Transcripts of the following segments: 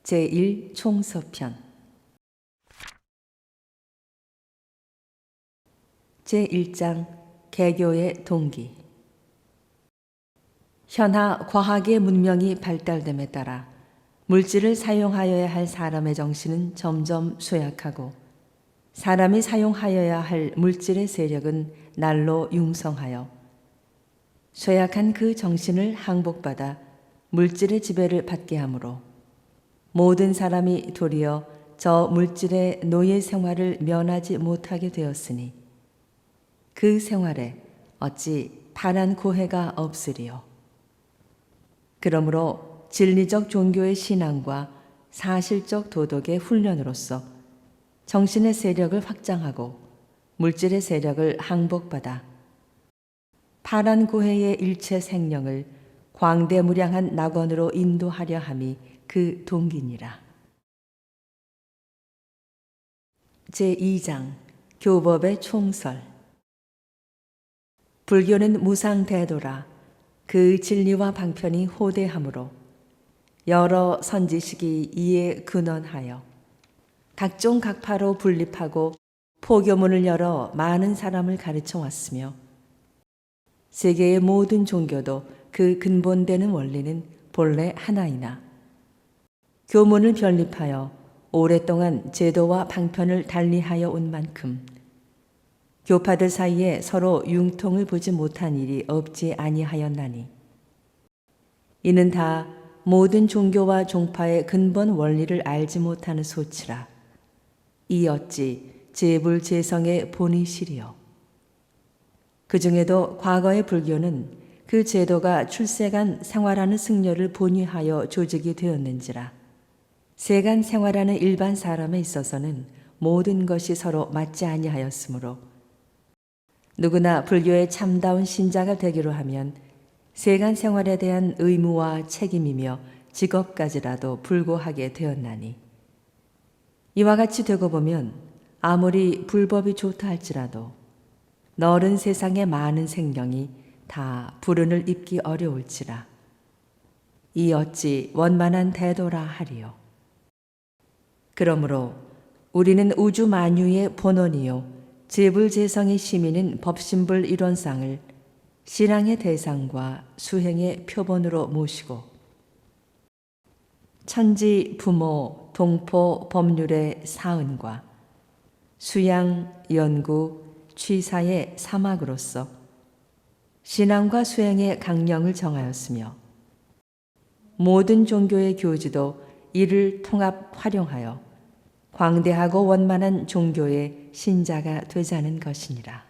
제1총서편 제1장 개교의 동기. 현하 과학의 문명이 발달됨에 따라 물질을 사용하여야 할 사람의 정신은 점점 쇠약하고 사람이 사용하여야 할 물질의 세력은 날로 융성하여 쇠약한 그 정신을 항복받아 물질의 지배를 받게 하므로 모든 사람이 도리어 저 물질의 노예 생활을 면하지 못하게 되었으니 그 생활에 어찌 바란 고해가 없으리요. 그러므로 진리적 종교의 신앙과 사실적 도덕의 훈련으로서 정신의 세력을 확장하고 물질의 세력을 항복받아 파란 고해의 일체 생령을 광대무량한 낙원으로 인도하려 함이 그 동기니라. 제2장 교법의 총설. 불교는 무상대도라. 그 진리와 방편이 호대하므로 여러 선지식이 이에 근언하여 각종 각파로 분립하고 포교문을 열어 많은 사람을 가르쳐 왔으며 세계의 모든 종교도 그 근본되는 원리는 본래 하나이나 교문을 변립하여 오랫동안 제도와 방편을 달리하여 온 만큼 교파들 사이에 서로 융통을 보지 못한 일이 없지 아니하였나니 이는 다 모든 종교와 종파의 근본 원리를 알지 못하는 소치라. 이 어찌 제불제성의 본의시리요. 그 중에도 과거의 불교는 그 제도가 출세간 생활하는 승려를 본위하여 조직이 되었는지라. 세간 생활하는 일반 사람에 있어서는 모든 것이 서로 맞지 아니하였으므로 누구나 불교의 참다운 신자가 되기로 하면 세간 생활에 대한 의무와 책임이며 직업까지라도 불고하게 되었나니 이와 같이 되고 보면 아무리 불법이 좋다 할지라도 넓은 세상의 많은 생명이 다 불운을 입기 어려울지라. 이 어찌 원만한 대도라 하리요. 그러므로 우리는 우주 만유의 본원이요 제불제성의 시민인 법신불 일원상을 신앙의 대상과 수행의 표본으로 모시고 천지 부모 동포 법률의 사은과 수양 연구 취사의 사막으로서 신앙과 수행의 강령을 정하였으며 모든 종교의 교주도 이를 통합 활용하여 광대하고 원만한 종교의 신자가 되자는 것이니라.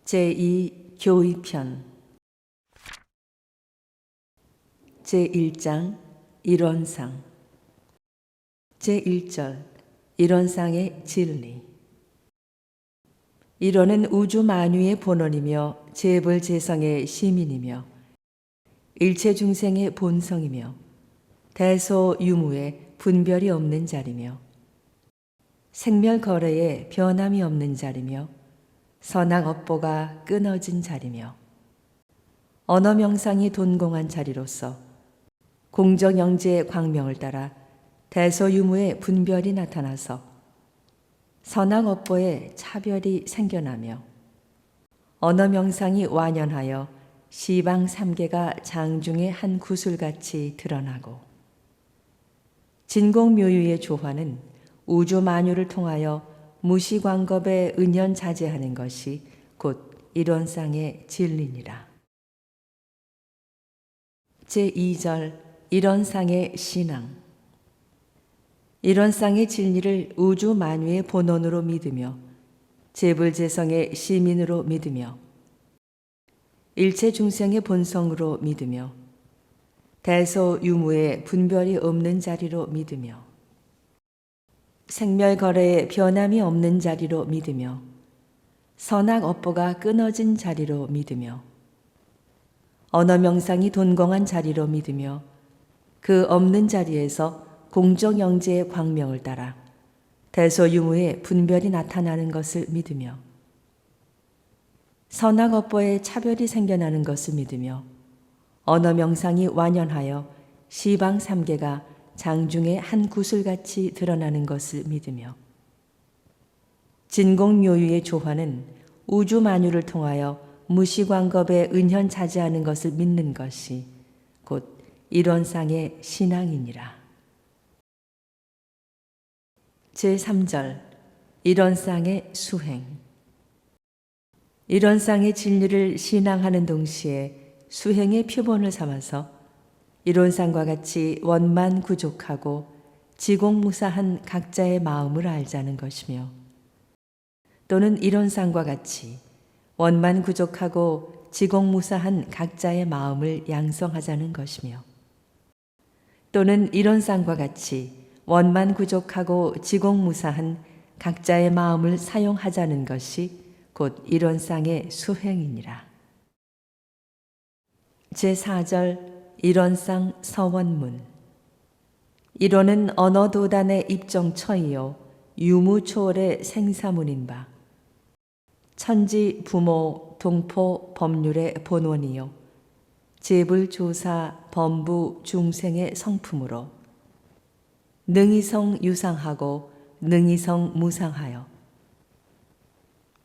제2교의편 제1장 일원상. 제1절 일원상의 진리. 일원은 우주 만유의 본원이며 제불제성의 시민이며 일체 중생의 본성이며 대소유무에 분별이 없는 자리며 생멸거래에 변함이 없는 자리며 선악업보가 끊어진 자리며 언어명상이 돈공한 자리로서 공정영지의 광명을 따라 대소유무의 분별이 나타나서 선악업보에 차별이 생겨나며 언어 명상이 완연하여 시방 삼계가 장중의 한 구슬같이 드러나고 진공묘유의 조화는 우주 만유를 통하여 무시광겁에 은연자재하는 것이 곧 일원상의 진리니라. 제2절 일원상의 신앙. 일원상의 진리를 우주 만유의 본원으로 믿으며 재불재성의 시민으로 믿으며 일체 중생의 본성으로 믿으며 대소유무의 분별이 없는 자리로 믿으며 생멸거래에 변함이 없는 자리로 믿으며 선악업보가 끊어진 자리로 믿으며 언어명상이 돈공한 자리로 믿으며 그 없는 자리에서 공정영재의 광명을 따라 대소유무의 분별이 나타나는 것을 믿으며 선악업보에 차별이 생겨나는 것을 믿으며 언어명상이 완연하여 시방삼계가 장중의 한 구슬같이 드러나는 것을 믿으며 진공묘유의 조화는 우주 만유를 통하여 무시광겁에 은현자재하는 것을 믿는 것이 곧 일원상의 신앙이니라. 제3절 일원상의 수행. 일원상의 진리를 신앙하는 동시에 수행의 표본을 삼아서 일원상과 같이 원만구족하고 지공무사한 각자의 마음을 알자는 것이며 또는 일원상과 같이 원만구족하고 지공무사한 각자의 마음을 양성하자는 것이며 또는 일원상과 같이 원만구족하고 지공무사한 각자의 마음을 사용하자는 것이 곧 일원상의 수행이니라. 제4절 일원상 서원문. 일원은 언어도단의 입정처이요 유무초월의 생사문인 바 천지 부모 동포 법률의 본원이요 재불조사 범부 중생의 성품으로 능이성 유상하고 능이성 무상하여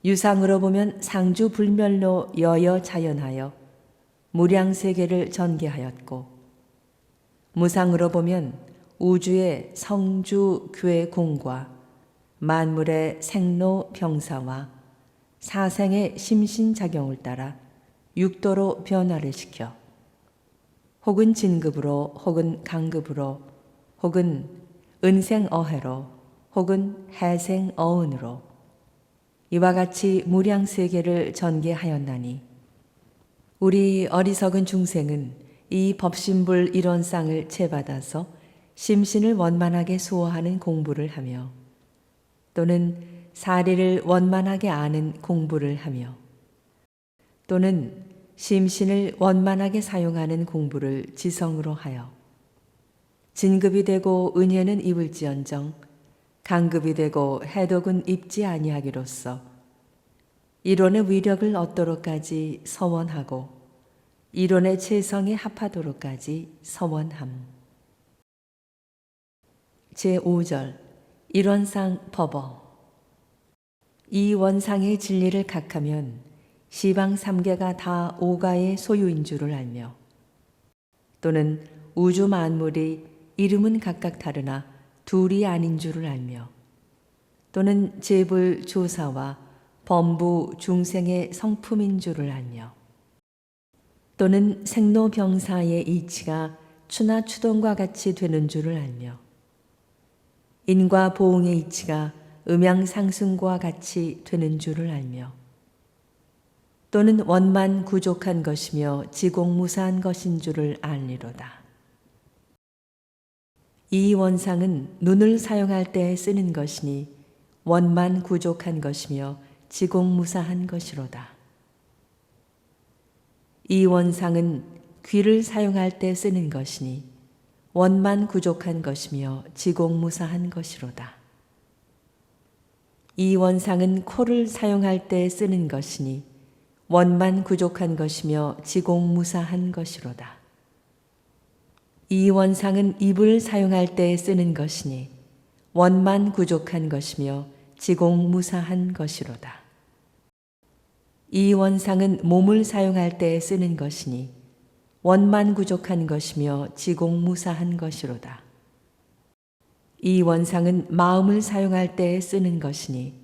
유상으로 보면 상주 불멸로 여여 자연하여 무량세계를 전개하였고 무상으로 보면 우주의 성주 교회 공과 만물의 생로 병사와 사생의 심신작용을 따라 육도로 변화를 시켜 혹은 진급으로 혹은 강급으로 혹은 은생어해로 혹은 해생어은으로 이와 같이 무량세계를 전개하였나니 우리 어리석은 중생은 이 법신불 일원상을 채받아서 심신을 원만하게 수호하는 공부를 하며 또는 사리를 원만하게 아는 공부를 하며 또는 심신을 원만하게 사용하는 공부를 지성으로 하여 진급이 되고 은혜는 입을지언정 강급이 되고 해독은 입지 아니하기로써 이론의 위력을 얻도록까지 서원하고 이론의 체성에 합하도록까지 서원함. 제5절 일원상 법어. 이 원상의 진리를 각하면 시방 삼계가 다 오가의 소유인 줄을 알며 또는 우주 만물이 이름은 각각 다르나 둘이 아닌 줄을 알며 또는 재불 조사와 범부 중생의 성품인 줄을 알며 또는 생로병사의 이치가 추나 추동과 같이 되는 줄을 알며 인과 보응의 이치가 음양상승과 같이 되는 줄을 알며 또는 원만 구족한 것이며 지공무사한 것인 줄을 알리로다. 이 원상은 눈을 사용할 때 쓰는 것이니 원만 구족한 것이며 지공무사한 것이로다. 이 원상은 귀를 사용할 때 쓰는 것이니 원만 구족한 것이며 지공무사한 것이로다. 이 원상은 코를 사용할 때 쓰는 것이니 원만 구족한 것이며 지공무사한 것이로다. 이 원상은 입을 사용할 때 쓰는 것이니 원만 구족한 것이며 지공무사한 것이로다. 이 원상은 몸을 사용할 때 쓰는 것이니 원만 구족한 것이며 지공무사한 것이로다. 이 원상은 마음을 사용할 때 쓰는 것이니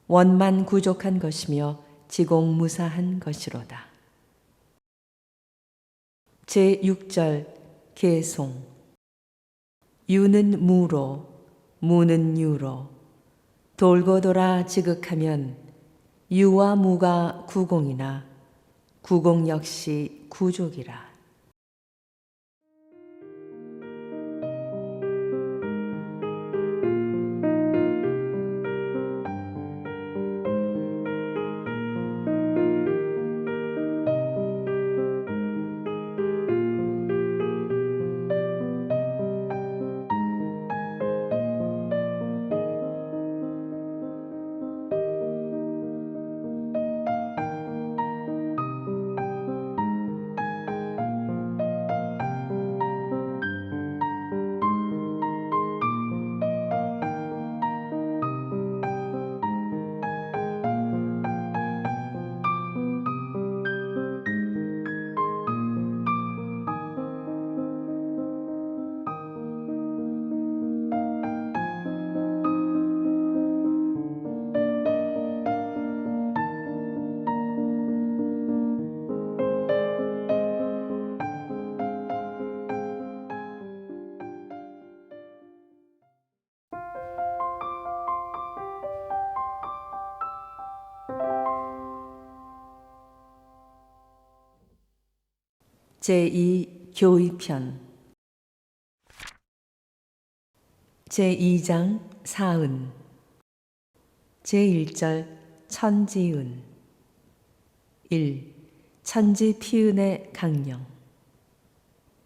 원만 구족한 것이며 지공무사한 것이로다. 제6절 계송. 유는 무로, 무는 유로. 돌고 돌아 지극하면 유와 무가 구공이나 구공 역시 구족이라. 제2 교의편. 제2장 사은. 제1절 천지은. 1. 천지 피은의 강령.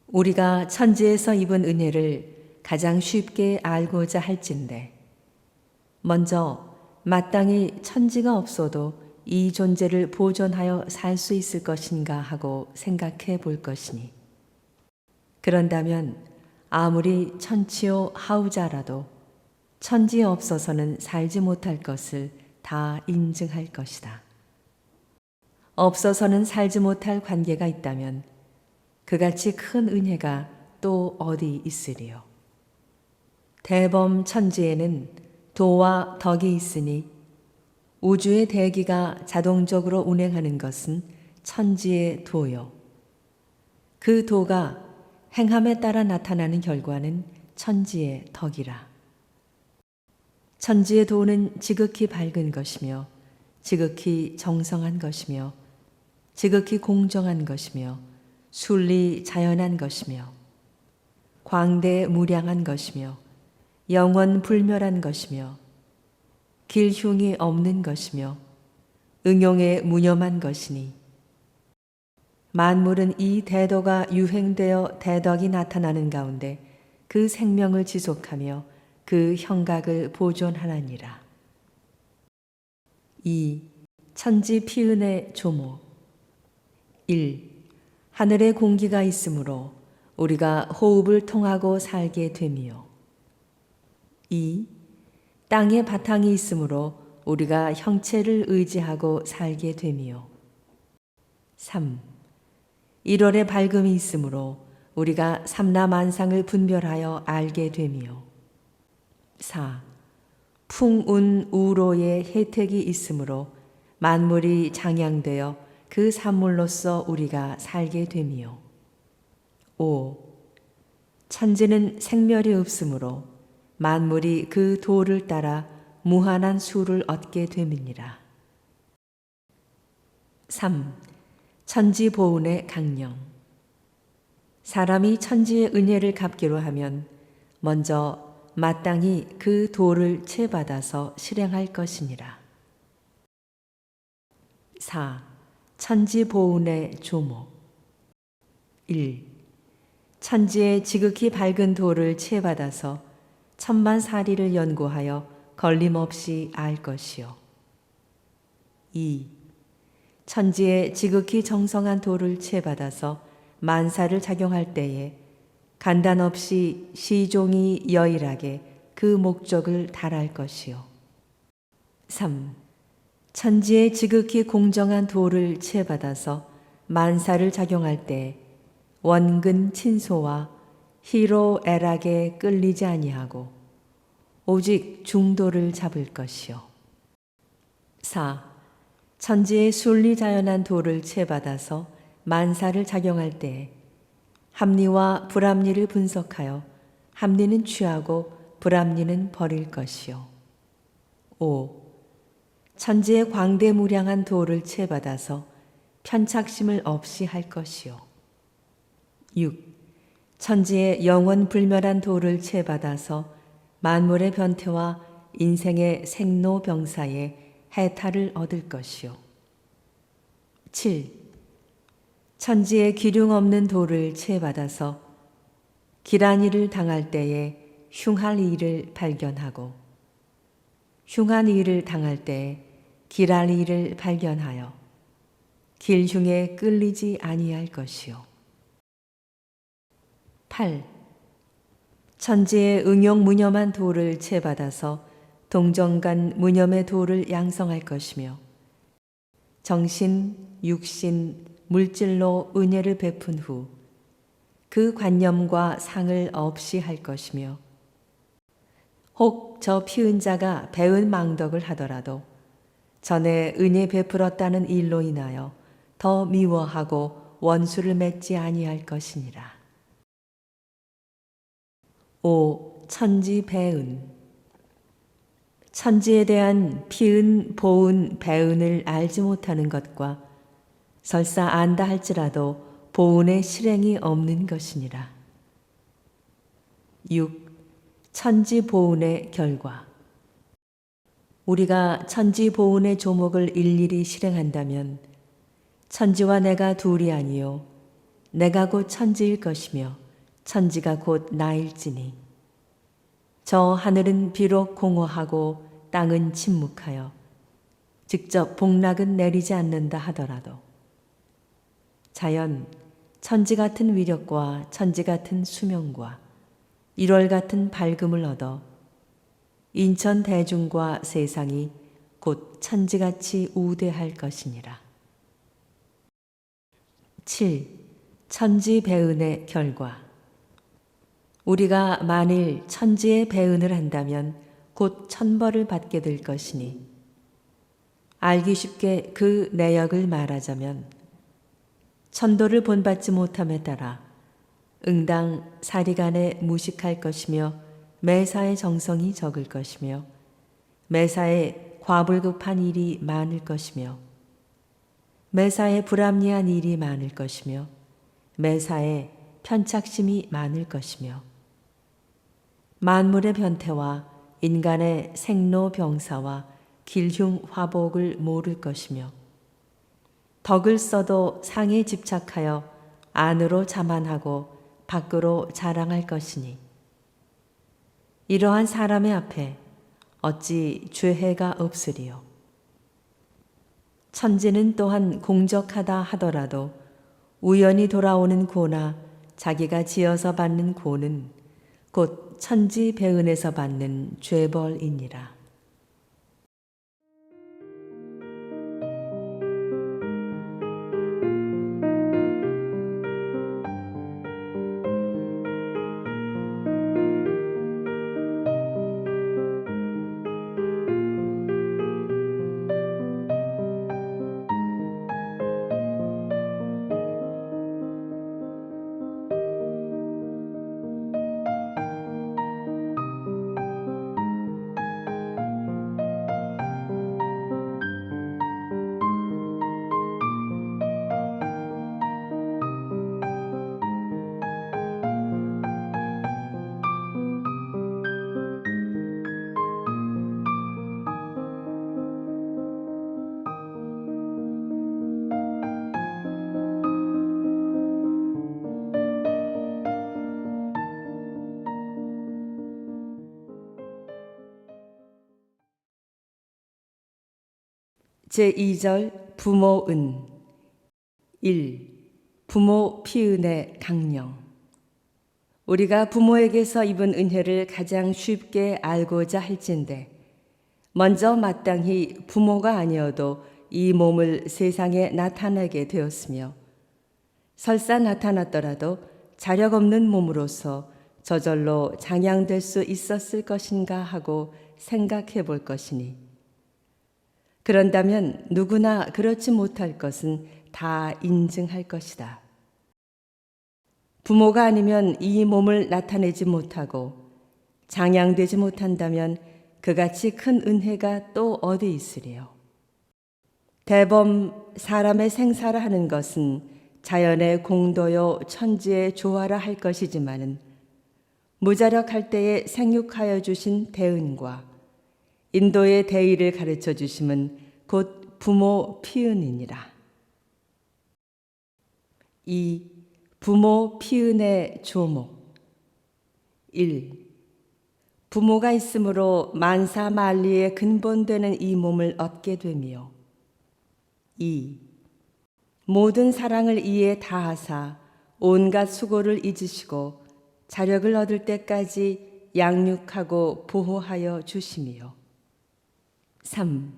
우리가 천지에서 입은 은혜를 가장 쉽게 알고자 할진대 먼저 마땅히 천지가 없어도 이 존재를 보존하여 살 수 있을 것인가 하고 생각해 볼 것이니, 그런다면 아무리 천치요 하우자라도 천지에 없어서는 살지 못할 것을 다 인증할 것이다. 없어서는 살지 못할 관계가 있다면 그같이 큰 은혜가 또 어디 있으리요. 대범 천지에는 도와 덕이 있으니 우주의 대기가 자동적으로 운행하는 것은 천지의 도요. 그 도가 행함에 따라 나타나는 결과는 천지의 덕이라. 천지의 도는 지극히 밝은 것이며 지극히 정성한 것이며 지극히 공정한 것이며 순리 자연한 것이며 광대무량한 것이며 영원 불멸한 것이며 길흉이 없는 것이며 응용에 무념한 것이니, 만물은 이 대도가 유행되어 대덕이 나타나는 가운데 그 생명을 지속하며 그 형각을 보존하나니라. 2. 천지 피은의 조목. 1. 하늘에 공기가 있으므로 우리가 호흡을 통하고 살게 됨이요. 2. 땅에 바탕이 있으므로 우리가 형체를 의지하고 살게 됨이요. 3. 1월에 밝음이 있으므로 우리가 삼라만상을 분별하여 알게 됨이요. 4. 풍운 우로의 혜택이 있으므로 만물이 장양되어 그 산물로서 우리가 살게 됨이요. 5. 천지는 생멸이 없으므로 만물이 그 도를 따라 무한한 수를 얻게 됨이니라. 3. 천지 보훈의 강령. 사람이 천지의 은혜를 갚기로 하면 먼저 마땅히 그 도를 채받아서 실행할 것이니라. 4. 천지 보훈의 조목. 1. 천지의 지극히 밝은 도를 채받아서 천만사리를 연구하여 걸림없이 알 것이요. 2. 천지의 지극히 정성한 도를 채받아서 만사를 작용할 때에 간단 없이 시종이 여일하게 그 목적을 달할 것이요. 3. 천지의 지극히 공정한 도를 채받아서 만사를 작용할 때 원근 친소와 희로애락에 끌리지 아니하고 오직 중도를 잡을 것이요. 4. 천지의 순리자연한 도를 채받아서 만사를 작용할 때 합리와 불합리를 분석하여 합리는 취하고 불합리는 버릴 것이요. 5. 천지의 광대무량한 도를 채받아서 편착심을 없이 할 것이요. 6. 천지의 영원불멸한 도를 채받아서 만물의 변태와 인생의 생로병사에 해탈을 얻을 것이요. 7. 천지의 기륭 없는 도를 채받아서 길한 일을 당할 때에 흉할 일을 발견하고 흉한 일을 당할 때에 길할 일을 발견하여 길흉에 끌리지 아니할 것이요. 8. 천지의 응용무념한 도를 채받아서 동정간 무념의 도를 양성할 것이며 정신, 육신, 물질로 은혜를 베푼 후 그 관념과 상을 없이 할 것이며 혹 저 피은 자가 배은 망덕을 하더라도 전에 은혜 베풀었다는 일로 인하여 더 미워하고 원수를 맺지 아니할 것이니라. 5. 천지배은. 천지에 대한 피은, 보은, 배은을 알지 못하는 것과 설사 안다 할지라도 보은의 실행이 없는 것이니라. 6. 천지보은의 결과. 우리가 천지보은의 조목을 일일이 실행한다면 천지와 내가 둘이 아니요 내가 곧 천지일 것이며 천지가 곧 나일지니 저 하늘은 비록 공허하고 땅은 침묵하여 직접 복락은 내리지 않는다 하더라도 자연 천지 같은 위력과 천지 같은 수명과 1월 같은 밝음을 얻어 인천 대중과 세상이 곧 천지같이 우대할 것이니라. 7. 천지배은의 결과. 우리가 만일 천지의 배은을 한다면 곧 천벌을 받게 될 것이니 알기 쉽게 그 내역을 말하자면 천도를 본받지 못함에 따라 응당 사리간에 무식할 것이며 매사의 정성이 적을 것이며 매사에 과불급한 일이 많을 것이며 매사에 불합리한 일이 많을 것이며 매사에 편착심이 많을 것이며 만물의 변태와 인간의 생로병사와 길흉 화복을 모를 것이며 덕을 써도 상에 집착하여 안으로 자만하고 밖으로 자랑할 것이니 이러한 사람의 앞에 어찌 죄해가 없으리요. 천지는 또한 공적하다 하더라도 우연히 돌아오는 고나 자기가 지어서 받는 고는 곧 천지배은에서 받는 죄벌이니라. 제2절 부모은. 1. 부모 피은의 강령. 우리가 부모에게서 입은 은혜를 가장 쉽게 알고자 할진대 먼저 마땅히 부모가 아니어도 이 몸을 세상에 나타내게 되었으며 설사 나타났더라도 자력 없는 몸으로서 저절로 장양될 수 있었을 것인가 하고 생각해 볼 것이니 그런다면 누구나 그렇지 못할 것은 다 인증할 것이다. 부모가 아니면 이 몸을 나타내지 못하고 장양되지 못한다면 그같이 큰 은혜가 또 어디 있으리요. 대범 사람의 생사라 하는 것은 자연의 공도요 천지의 조화라 할 것이지만은 무자력할 때에 생육하여 주신 대은과 인도의 대의를 가르쳐 주심은 곧 부모 피은이니라. 2. 부모 피은의 조목. 1. 부모가 있으므로 만사만리의 근본되는 이 몸을 얻게 되며 2. 모든 사랑을 이에 다하사 온갖 수고를 잊으시고 자력을 얻을 때까지 양육하고 보호하여 주심이요. 3.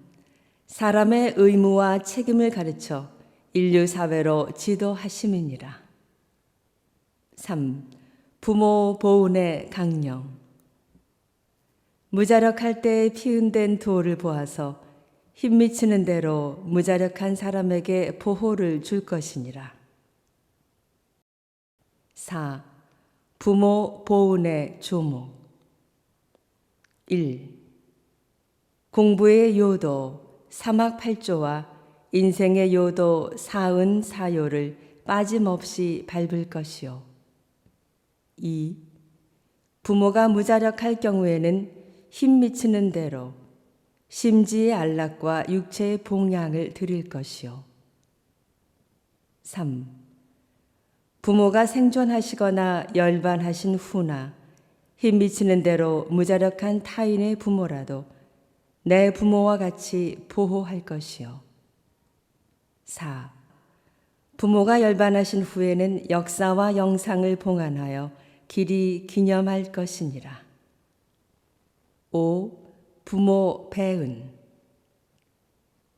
사람의 의무와 책임을 가르쳐 인류 사회로 지도하심이니라. 3. 부모 보훈의 강령. 무자력할 때에 피운된 도를 보아서 힘미치는 대로 무자력한 사람에게 보호를 줄 것이니라. 4. 부모 보훈의 조목. 1. 공부의 요도 사막팔조와 인생의 요도 사은사요를 빠짐없이 밟을 것이요. 2. 부모가 무자력할 경우에는 힘 미치는 대로 심지의 안락과 육체의 봉양을 드릴 것이요. 3. 부모가 생존하시거나 열반하신 후나 힘 미치는 대로 무자력한 타인의 부모라도 내 부모와 같이 보호할 것이요. 4. 부모가 열반하신 후에는 역사와 영상을 봉안하여 길이 기념할 것이니라. 5. 부모 배은.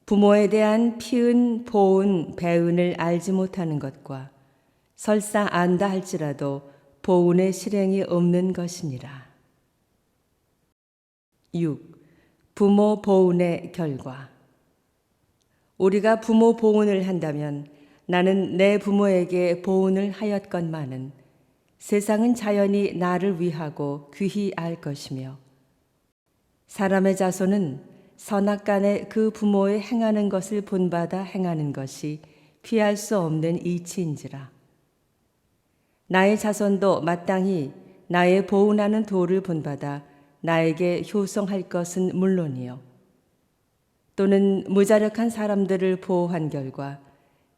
부모에 대한 피은, 보은, 배은을 알지 못하는 것과 설사 안다 할지라도 보은의 실행이 없는 것이니라. 6. 부모 보은의 결과. 우리가 부모 보은을 한다면 나는 내 부모에게 보은을 하였건만은 세상은 자연히 나를 위하고 귀히 알 것이며 사람의 자손은 선악간에 그 부모의 행하는 것을 본받아 행하는 것이 피할 수 없는 이치인지라. 나의 자손도 마땅히 나의 보은하는 도를 본받아 나에게 효성할 것은 물론이요. 또는 무자력한 사람들을 보호한 결과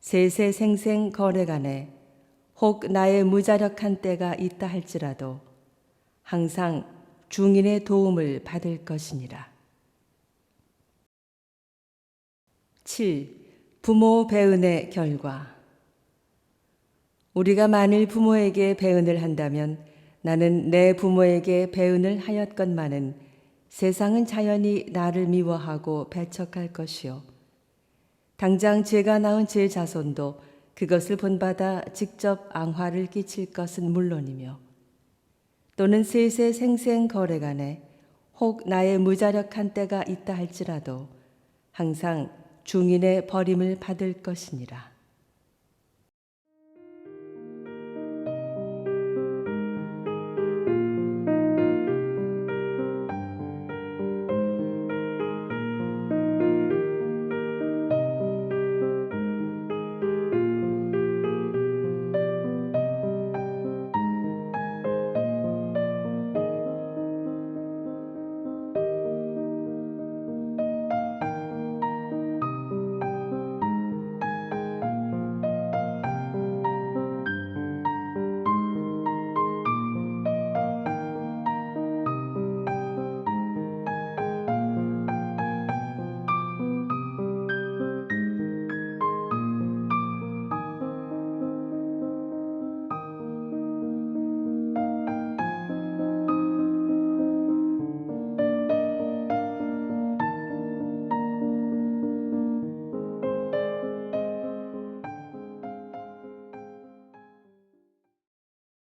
세세생생 거래간에 혹 나의 무자력한 때가 있다 할지라도 항상 중인의 도움을 받을 것이니라. 7. 부모 배은의 결과. 우리가 만일 부모에게 배은을 한다면 나는 내 부모에게 배은을 하였건만은 세상은 자연히 나를 미워하고 배척할 것이요. 당장 제가 낳은 제 자손도 그것을 본받아 직접 앙화를 끼칠 것은 물론이며 또는 세세생생 거래간에 혹 나의 무자력한 때가 있다 할지라도 항상 중인의 버림을 받을 것이니라.